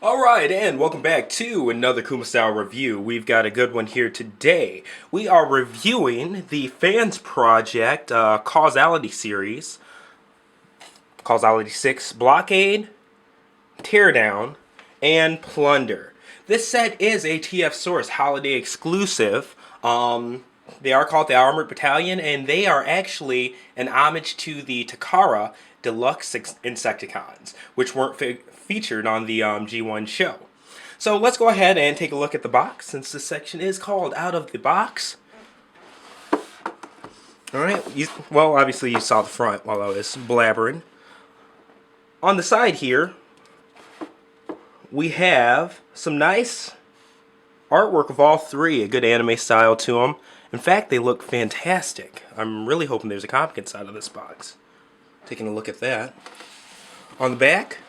Alright, and welcome back to another Kuma Style review. We've got a good one here today. We are reviewing the Fansproject Causality series. Causality 6, Blockade, Teardown, and Plunder. This set is a TF Source holiday exclusive. They are called the Armored Battalion, and they are actually an homage to the Takara Deluxe Insecticons, which weren't featured on the G1 show. So let's go ahead and take a look at the box, since this section is called Out of the Box. Alright, well, obviously you saw the front while I was blabbering. On the side here, we have some nice artwork of all three, a good anime style to them. In fact, they look fantastic. I'm really hoping there's a comic inside of this box. Taking a look at that. On the back,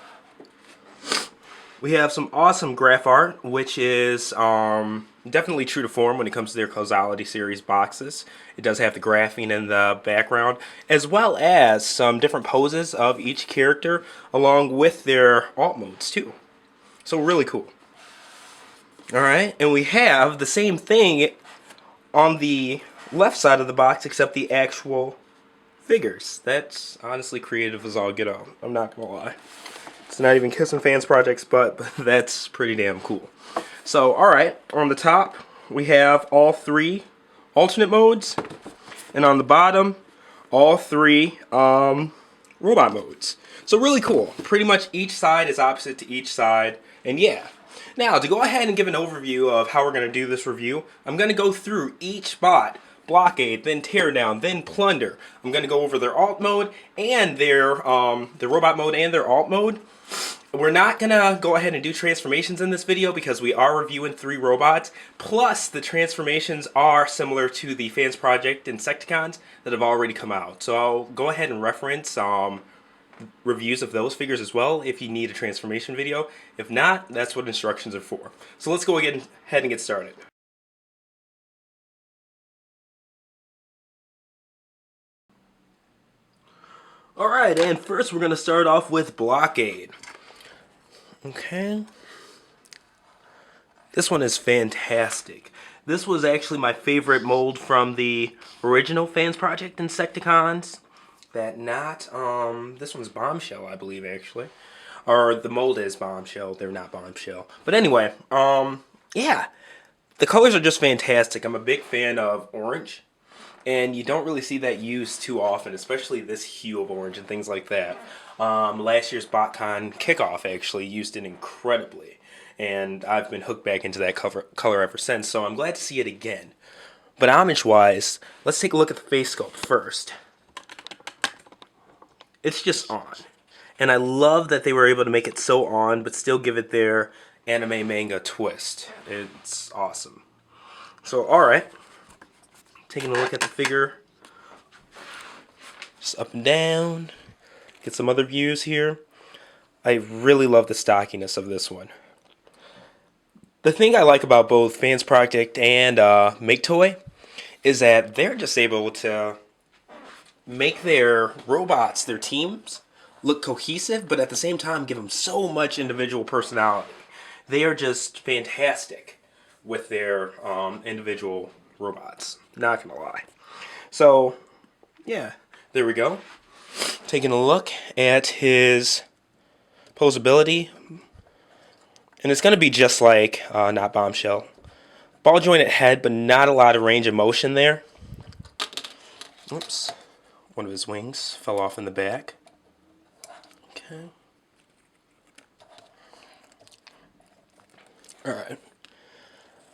we have some awesome graph art, which is definitely true to form when it comes to their Causality series boxes. It does have the graphing in the background, as well as some different poses of each character, along with their alt modes too. So really cool. Alright, and we have the same thing on the left side of the box, except the actual figures. That's honestly creative as all get out. I'm not gonna lie. It's not even kissing Fansproject's butt, but that's pretty damn cool. So, alright, on the top, we have all three alternate modes, and on the bottom, all three robot modes. So really cool. Pretty much each side is opposite to each side, and yeah. Now, to go ahead and give an overview of how we're going to do this review, I'm going to go through each bot. Blockade, then Teardown, then Plunder. I'm going to go over their alt mode and their robot mode and their alt mode. We're not going to go ahead and do transformations in this video because we are reviewing three robots. Plus, the transformations are similar to the Fansproject Insecticons that have already come out. So I'll go ahead and reference reviews of those figures as well if you need a transformation video. If not, that's what instructions are for. So let's go ahead and get started. Alright, and first we're going to start off with Blockade. Okay. This one is fantastic. This was actually my favorite mold from the original Fansproject Insecticons. This one's Bombshell, I believe, actually. Or the mold is Bombshell, they're not Bombshell. But anyway, yeah. The colors are just fantastic. I'm a big fan of orange. And you don't really see that used too often, especially this hue of orange and things like that. Last year's BotCon kickoff actually used it incredibly. And I've been hooked back into that color ever since, so I'm glad to see it again. But homage-wise, let's take a look at the face sculpt first. It's just on. And I love that they were able to make it so on, but still give it their anime manga twist. It's awesome. So, alright. Taking a look at the figure. Just up and down. Get some other views here. I really love the stockiness of this one. The thing I like about both Fansproject and Make Toy is that they're just able to make their robots, their teams, look cohesive, but at the same time give them so much individual personality. They are just fantastic with their individual robots. Not gonna lie. So, yeah, there we go. Taking a look at his posability. And it's gonna be just like, not Bombshell. Ball jointed head, but not a lot of range of motion there. Oops. One of his wings fell off in the back. Okay. Alright.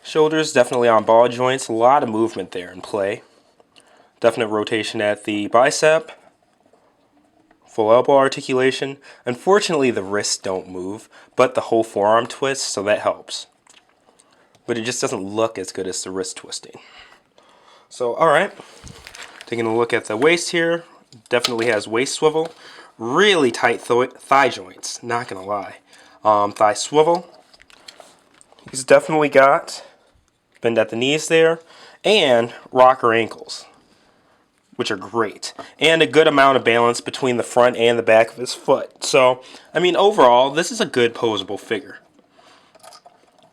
Shoulders definitely on ball joints. A lot of movement there in play. Definite rotation at the bicep. Full elbow articulation. Unfortunately, the wrists don't move, but the whole forearm twists, so that helps. But it just doesn't look as good as the wrist twisting. So, alright. Taking a look at the waist here, definitely has waist swivel, really tight thigh joints, not gonna lie. Thigh swivel, he's definitely got bend at the knees there, and rocker ankles, which are great, and a good amount of balance between the front and the back of his foot. So, I mean, overall, this is a good posable figure.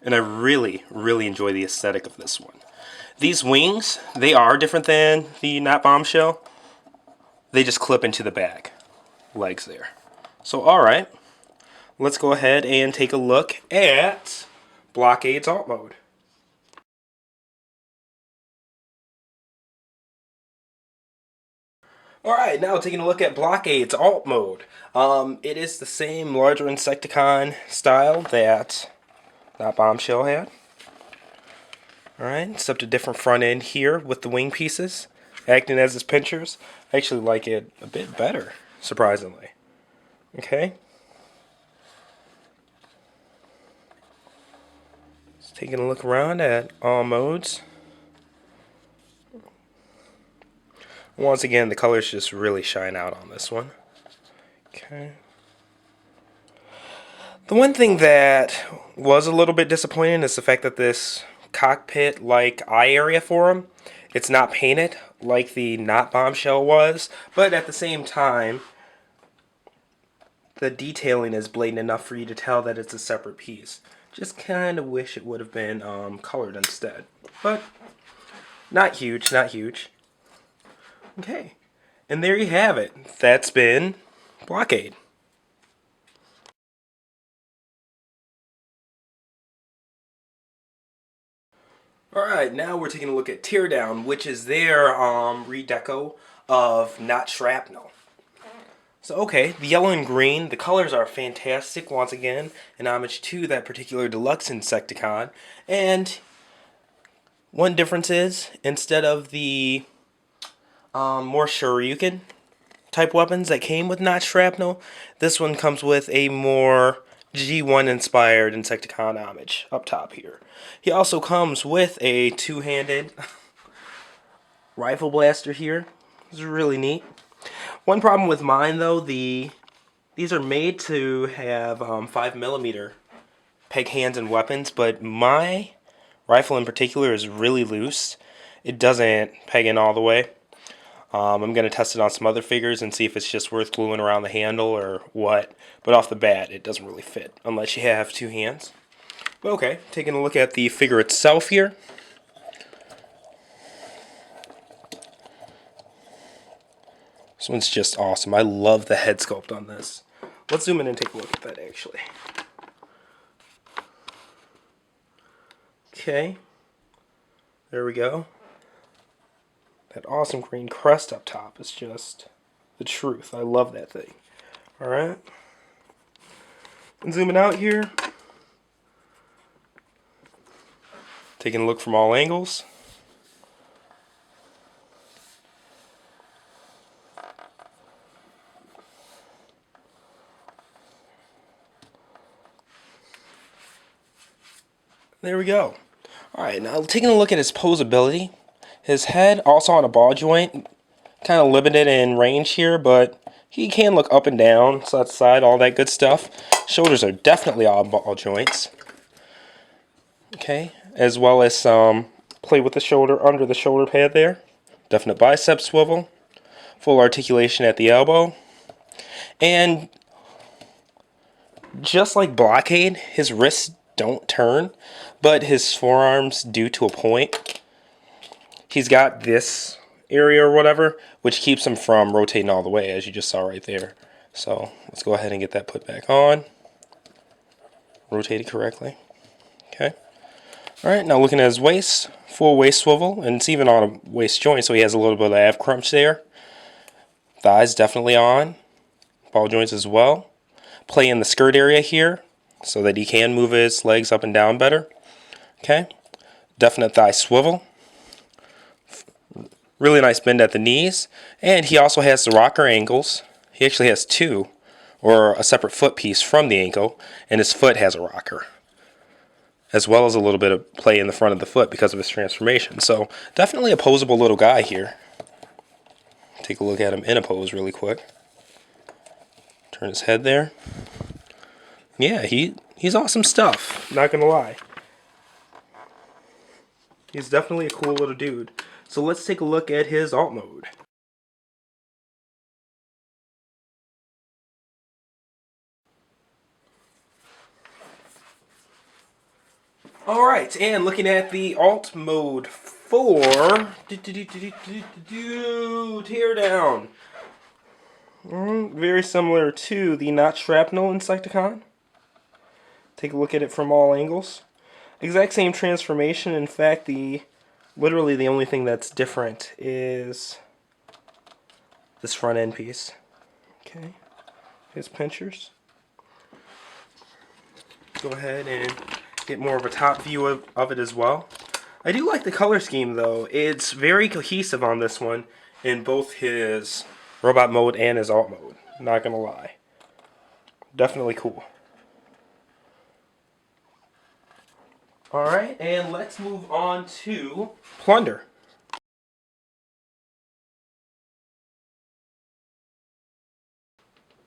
and I really, really enjoy the aesthetic of this one. These wings, they are different than the Not Bombshell. They just clip into the back legs there. So alright, let's go ahead and take a look at Blockade Alt Mode. Alright, now taking a look at Blockade's Alt Mode. It is the same larger Insecticon style that Bombshell had. Alright, except a different front end here with the wing pieces acting as its pinchers. I actually like it a bit better, surprisingly. Okay. Just taking a look around at all modes. Once again, the colors just really shine out on this one. Okay. The one thing that was a little bit disappointing is the fact that this cockpit-like eye area for him, it's not painted like the Not Bombshell was, but at the same time, the detailing is blatant enough for you to tell that it's a separate piece. Just kind of wish it would have been colored instead, but not huge, not huge. Okay, and there you have it. That's been Blockade. Alright, now we're taking a look at Teardown, which is their redeco of Not Shrapnel. So okay, the yellow and green, the colors are fantastic once again, an homage to that particular deluxe Insecticon. And one difference is, instead of the more Shoryuken type weapons that came with Not Shrapnel, this one comes with a more G1 inspired Insecticon homage up top here. He also comes with a two-handed rifle blaster here. This is really neat. One problem with mine though, these are made to have 5mm peg hands and weapons, but my rifle in particular is really loose. It doesn't peg in all the way. I'm going to test it on some other figures and see if it's just worth gluing around the handle or what. But off the bat, it doesn't really fit unless you have two hands. But okay, taking a look at the figure itself here. This one's just awesome. I love the head sculpt on this. Let's zoom in and take a look at that actually. Okay. There we go. That awesome green crest up top is just the truth. I love that thing. Alright. And zooming out here. Taking a look from all angles. There we go. Alright, now taking a look at his posability. His head also on a ball joint, kind of limited in range here, but he can look up and down, side to side, all that good stuff. Shoulders are definitely all ball joints. Okay, as well as play with the shoulder under the shoulder pad there. Definite bicep swivel. Full articulation at the elbow. And just like Blockade, his wrists don't turn, but his forearms do to a point. He's got this area or whatever, which keeps him from rotating all the way, as you just saw right there. So let's go ahead and get that put back on. Rotate it correctly. Okay. Alright, now looking at his waist, full waist swivel, and it's even on a waist joint, so he has a little bit of ab crunch there. Thighs definitely on. Ball joints as well. Play in the skirt area here, so that he can move his legs up and down better. Okay. Definite thigh swivel. Really nice bend at the knees. And he also has the rocker ankles. He actually has two, or a separate foot piece from the ankle, and his foot has a rocker, as well as a little bit of play in the front of the foot because of his transformation. So definitely a poseable little guy here. Take a look at him in a pose really quick. Turn his head there. Yeah, he's awesome stuff, not gonna lie. He's definitely a cool little dude. So let's take a look at his alt mode. Alright, and looking at the alt mode for Teardown. Very similar to the not shrapnel Insecticon. Take a look at it from all angles. Exact same transformation. In fact, literally the only thing that's different is this front end piece. Okay, his pinchers. Go ahead and get more of a top view of it as well. I do like the color scheme though. It's very cohesive on this one in both his robot mode and his alt mode. Not gonna lie. Definitely cool. Alright, and let's move on to Plunder.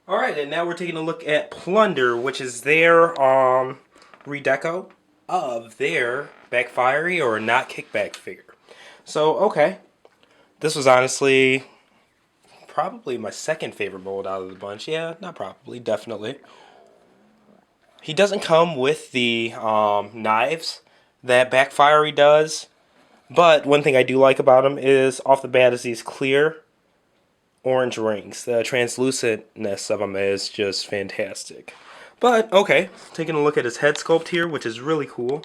Alright, and now we're taking a look at Plunder, which is their redeco of their backfiery or not kickback figure. So, okay. This was honestly probably my second favorite mold out of the bunch. Yeah, not probably, definitely. He doesn't come with the knives that backfiery does, but one thing I do like about him is off the bat is these clear orange rings. The translucentness of them is just fantastic. But, okay, taking a look at his head sculpt here, which is really cool.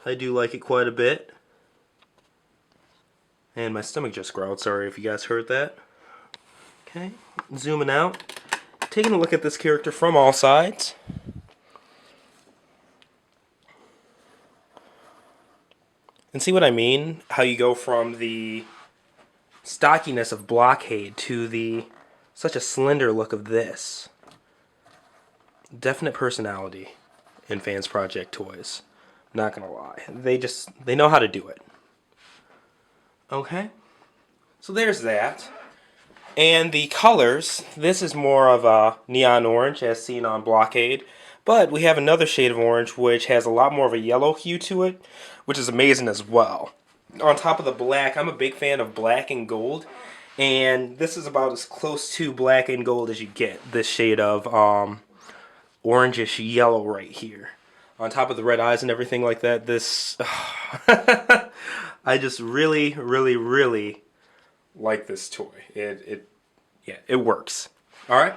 I do like it quite a bit. And my stomach just growled, sorry if you guys heard that. Okay, zooming out. Taking a look at this character from all sides. And see what I mean? How you go from the stockiness of Blockade to such a slender look of this. Definite personality in Fansproject toys. Not gonna lie. They know how to do it. Okay. So there's that. And the colors, this is more of a neon orange as seen on Blockade. But we have another shade of orange which has a lot more of a yellow hue to it, which is amazing as well. On top of the black, I'm a big fan of black and gold. And this is about as close to black and gold as you get. This shade of orangish yellow right here. On top of the red eyes and everything like that, this... I just really, really, really like this toy. It works. Alright,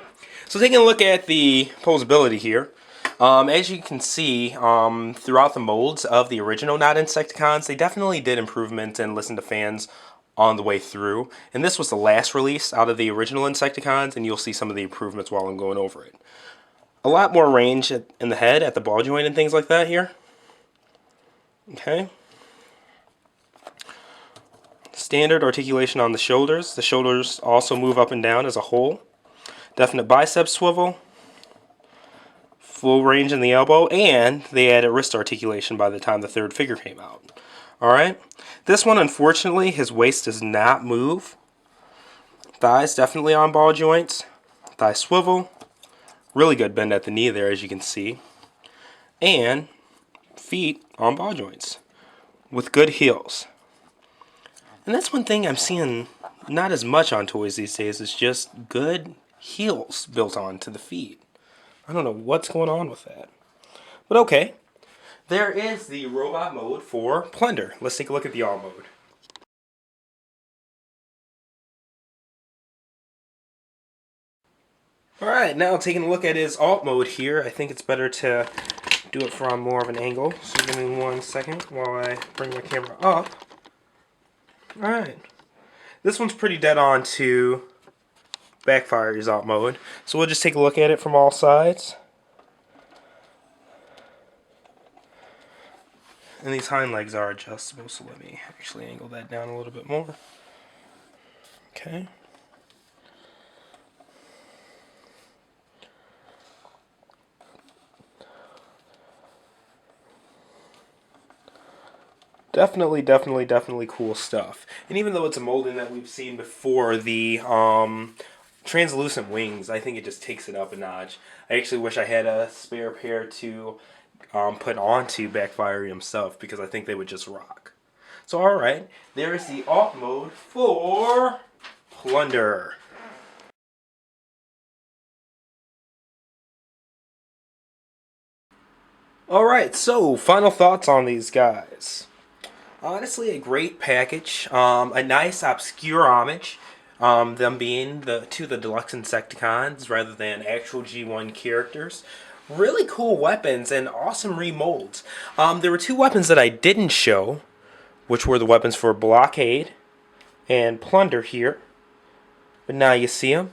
so taking a look at the posability here. As you can see, throughout the molds of the original Not Insecticons, they definitely did improvement and listened to fans on the way through. And this was the last release out of the original Insecticons, and you'll see some of the improvements while I'm going over it. A lot more range in the head, at the ball joint and things like that here. Okay. Standard articulation on the shoulders. The shoulders also move up and down as a whole. Definite bicep swivel. Full range in the elbow, and they added wrist articulation by the time the third figure came out. Alright. This one, unfortunately, his waist does not move. Thighs definitely on ball joints. Thigh swivel. Really good bend at the knee there, as you can see. And feet on ball joints with good heels. And that's one thing I'm seeing not as much on toys these days, is just good heels built onto the feet. I don't know what's going on with that. But okay, there is the robot mode for Plunder. Let's take a look at the alt mode. Alright, now taking a look at his alt mode here, I think it's better to do it from more of an angle. So give me 1 second while I bring my camera up. Alright. This one's pretty dead on to Backfire's alt mode. So we'll just take a look at it from all sides. And these hind legs are adjustable, so let me actually angle that down a little bit more. Okay. Definitely cool stuff. And even though it's a molding that we've seen before, the translucent wings, I think it just takes it up a notch. I actually wish I had a spare pair to put onto Backfire himself, because I think they would just rock. So alright, there is the alt mode for Plunder. Alright, so final thoughts on these guys. Honestly, a great package. A nice obscure homage. Them being to the deluxe Insecticons rather than actual G1 characters. Really cool weapons and awesome remolds. There were two weapons that I didn't show, which were the weapons for Blockade and Plunder here. But now you see them.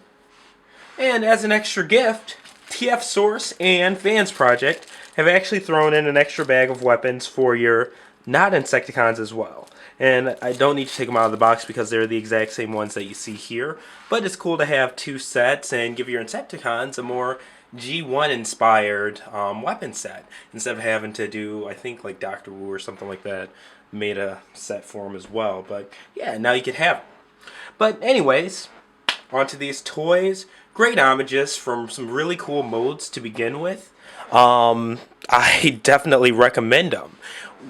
And as an extra gift, TF Source and Fansproject have actually thrown in an extra bag of weapons for your not Insecticons as well. And I don't need to take them out of the box because they're the exact same ones that you see here. But it's cool to have two sets and give your Insecticons a more G1 inspired weapon set instead of having to do, I think, like Dr. Wu or something like that made a set for them as well. But yeah, now you could have them. But anyways, onto these toys. Great homages from some really cool modes to begin with. I definitely recommend them.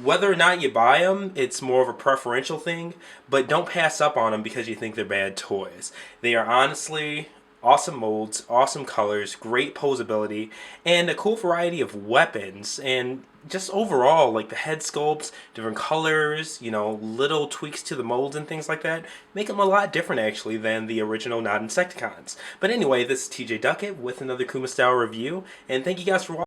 Whether or not you buy them, it's more of a preferential thing, but don't pass up on them because you think they're bad toys. They are honestly awesome molds, awesome colors, great posability, and a cool variety of weapons, and just overall, like the head sculpts, different colors, you know, little tweaks to the molds and things like that, make them a lot different actually than the original not Insecticons. But anyway, this is TJ Duckett with another Kuma Style review, and thank you guys for watching.